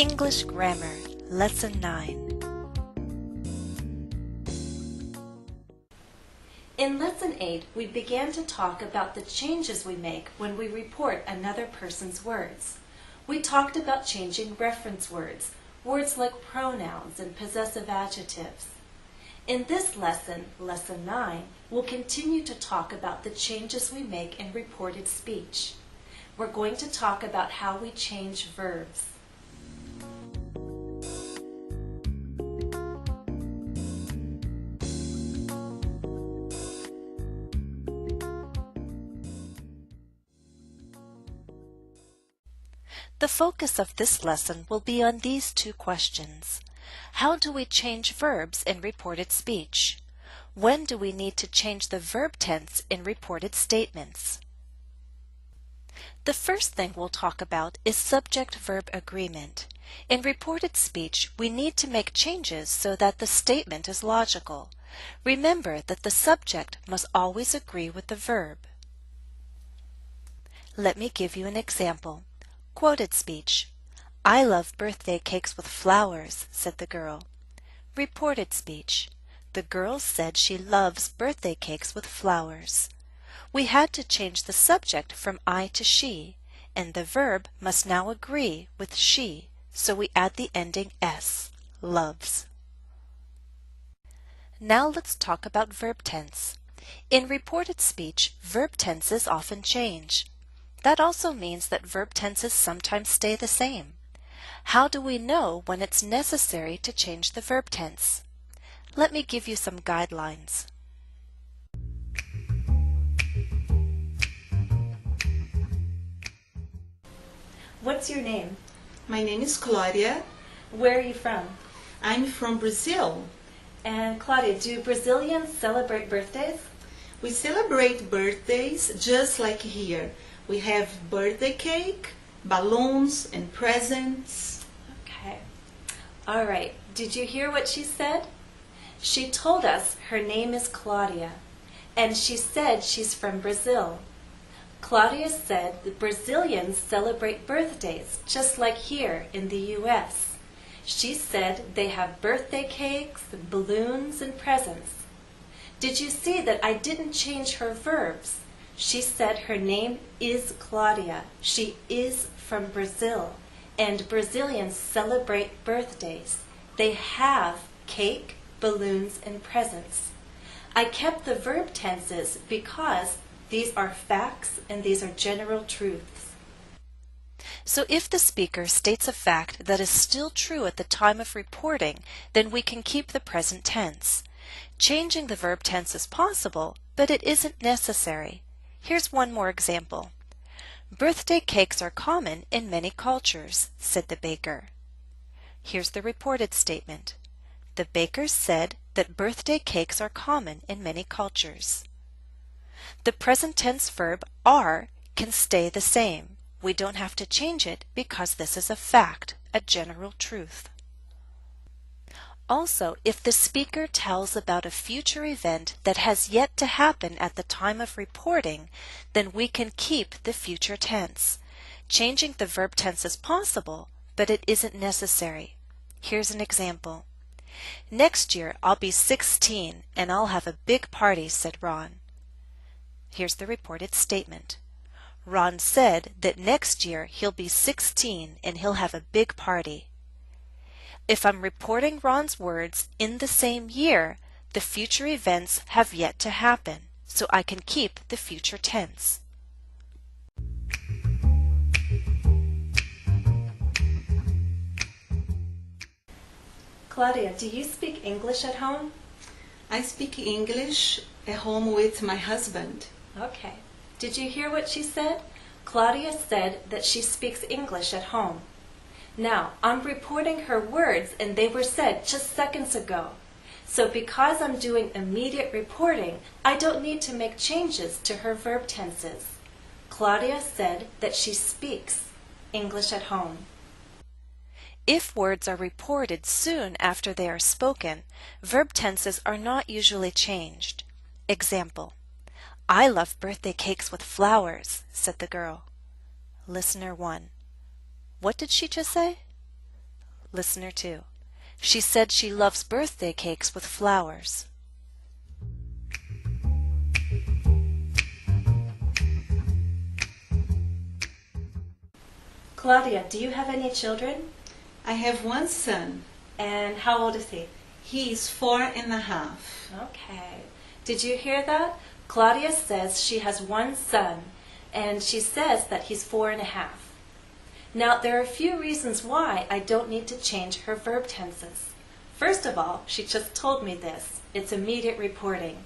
English Grammar, Lesson 9. In Lesson 8, we began to talk about the changes we make when we report another person's words. We talked about changing reference words, words like pronouns and possessive adjectives. In this lesson, Lesson 9, we'll continue to talk about the changes we make in reported speech. We're going to talk about how we change verbs. The focus of this lesson will be on these two questions. How do we change verbs in reported speech? When do we need to change the verb tense in reported statements? The first thing we'll talk about is subject-verb agreement. In reported speech, we need to make changes so that the statement is logical. Remember that the subject must always agree with the verb. Let me give you an example. Quoted speech. "I love birthday cakes with flowers," said the girl. Reported speech. The girl said she loves birthday cakes with flowers. We had to change the subject from I to she, and the verb must now agree with she, so we add the ending s, loves. Now let's talk about verb tense. In reported speech, verb tenses often change. That also means that verb tenses sometimes stay the same. How do we know when it's necessary to change the verb tense? Let me give you some guidelines. What's your name? My name is Claudia. Where are you from? I'm from Brazil. And Claudia, do Brazilians celebrate birthdays? We celebrate birthdays just like here. We have birthday cake, balloons, and presents. Okay. All right. Did you hear what she said? She told us her name is Claudia, and she said she's from Brazil. Claudia said the Brazilians celebrate birthdays just like here in the U.S. She said they have birthday cakes, balloons, and presents. Did you see that I didn't change her verbs? She said her name is Claudia. She is from Brazil, and Brazilians celebrate birthdays. They have cake, balloons, and presents. I kept the verb tenses because these are facts and these are general truths. So if the speaker states a fact that is still true at the time of reporting, then we can keep the present tense. Changing the verb tense is possible, but it isn't necessary. Here's one more example. "Birthday cakes are common in many cultures," said the baker. Here's the reported statement. The baker said that birthday cakes are common in many cultures. The present tense verb are can stay the same. We don't have to change it because this is a fact, a general truth. Also, if the speaker tells about a future event that has yet to happen at the time of reporting, then we can keep the future tense. Changing the verb tense is possible, but it isn't necessary. Here's an example. "Next year I'll be 16 and I'll have a big party," said Ron. Here's the reported statement. Ron said that next year he'll be 16 and he'll have a big party. If I'm reporting Ron's words in the same year, the future events have yet to happen, so I can keep the future tense. Claudia, do you speak English at home? I speak English at home with my husband. Okay. Did you hear what she said? Claudia said that she speaks English at home. Now, I'm reporting her words and they were said just seconds ago. So because I'm doing immediate reporting, I don't need to make changes to her verb tenses. Claudia said that she speaks English at home. If words are reported soon after they are spoken, verb tenses are not usually changed. Example. "I love birthday cakes with flowers," said the girl. Listener 1. What did she just say? Listener 2. She said she loves birthday cakes with flowers. Claudia, do you have any children? I have one son. And how old is he? He is 4.5. Okay. Did you hear that? Claudia says she has one son, and she says that he's 4.5. Now, there are a few reasons why I don't need to change her verb tenses. First of all, she just told me this. It's immediate reporting.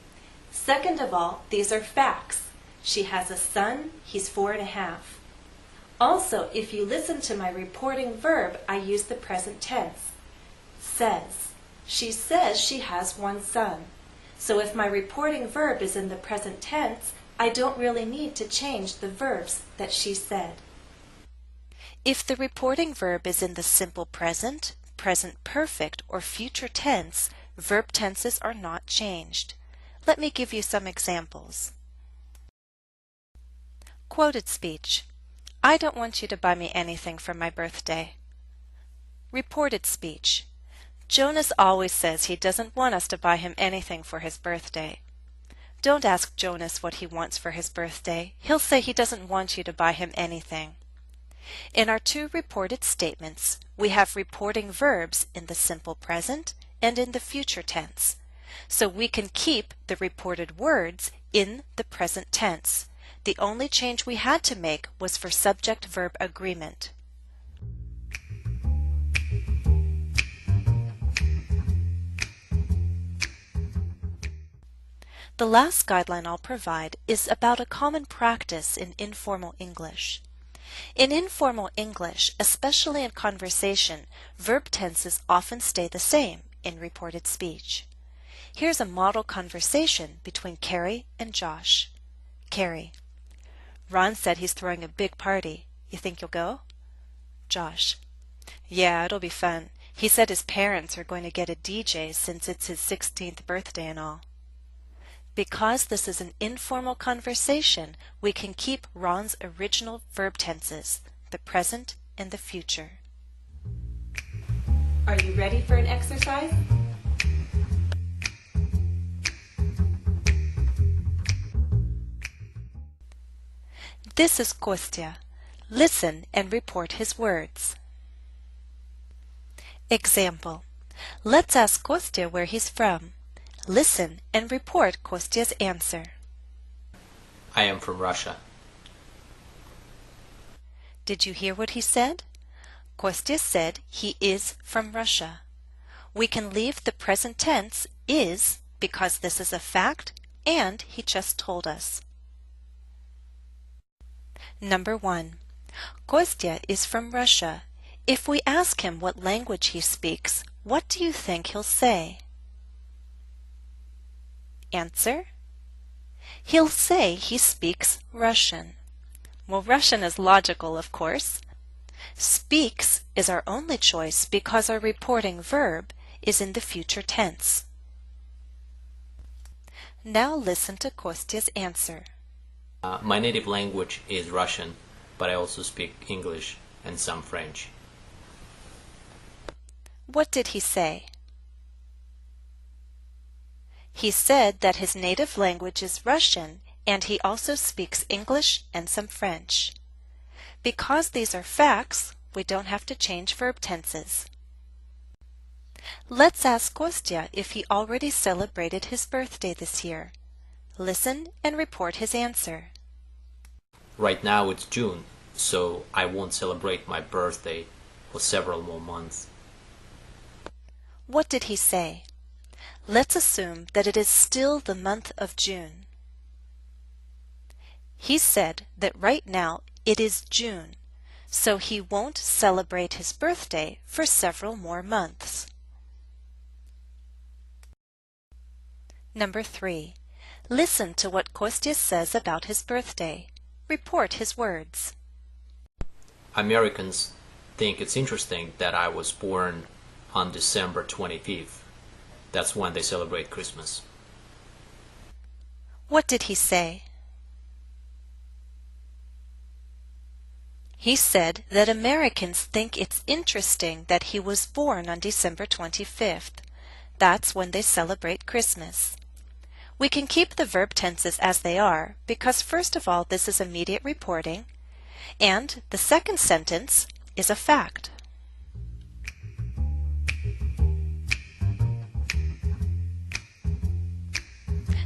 Second of all, these are facts. She has a son, he's 4.5. Also, if you listen to my reporting verb, I use the present tense. Says. She says she has one son. So if my reporting verb is in the present tense, I don't really need to change the verbs that she said. If the reporting verb is in the simple present, present perfect, or future tense, verb tenses are not changed. Let me give you some examples. Quoted speech. I don't want you to buy me anything for my birthday. Reported speech. Jonas always says he doesn't want us to buy him anything for his birthday. Don't ask Jonas what he wants for his birthday. He'll say he doesn't want you to buy him anything. In our two reported statements, we have reporting verbs in the simple present and in the future tense. So we can keep the reported words in the present tense. The only change we had to make was for subject-verb agreement. The last guideline I'll provide is about a common practice in informal English. In informal English, especially in conversation, verb tenses often stay the same in reported speech. Here's a model conversation between Carrie and Josh. Carrie: Ron said he's throwing a big party. You think you'll go? Josh: Yeah, it'll be fun. He said his parents are going to get a DJ since it's his 16th birthday and all. Because this is an informal conversation, we can keep Ron's original verb tenses, the present and the future. Are you ready for an exercise? This is Kostya. Listen and report his words. Example. Let's ask Kostya where he's from. Listen and report Kostya's answer. I am from Russia. Did you hear what he said? Kostya said he is from Russia. We can leave the present tense is because this is a fact and he just told us. Number 1. Kostya is from Russia. If we ask him what language he speaks, what do you think he'll say? Answer. He'll say he speaks Russian. Well, Russian is logical, of course. Speaks is our only choice because our reporting verb is in the future tense. Now listen to Kostya's answer. My native language is Russian, but I also speak English and some French. What did he say? He said that his native language is Russian and he also speaks English and some French. Because these are facts, we don't have to change verb tenses. Let's ask Kostya if he already celebrated his birthday this year. Listen and report his answer. Right now it's June, so I won't celebrate my birthday for several more months. What did he say? Let's assume that it is still the month of June. He said that right now it is June, so he won't celebrate his birthday for several more months. Number 3. Listen to what Kostya says about his birthday. Report his words. Americans think it's interesting that I was born on December 25th. That's when they celebrate Christmas. What did he say? He said that Americans think it's interesting that he was born on December 25th. That's when they celebrate Christmas. We can keep the verb tenses as they are because, first of all, this is immediate reporting, and the second sentence is a fact.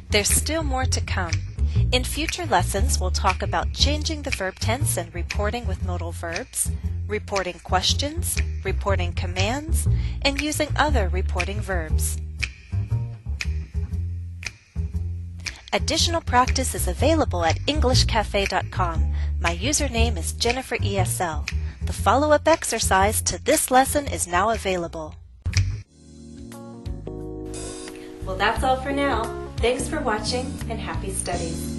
There's still more to come. In future lessons, we'll talk about changing the verb tense and reporting with modal verbs, reporting questions, reporting commands, and using other reporting verbs. Additional practice is available at EnglishCafe.com. My username is JenniferESL. The follow-up exercise to this lesson is now available. Well, that's all for now. Thanks for watching and happy studies.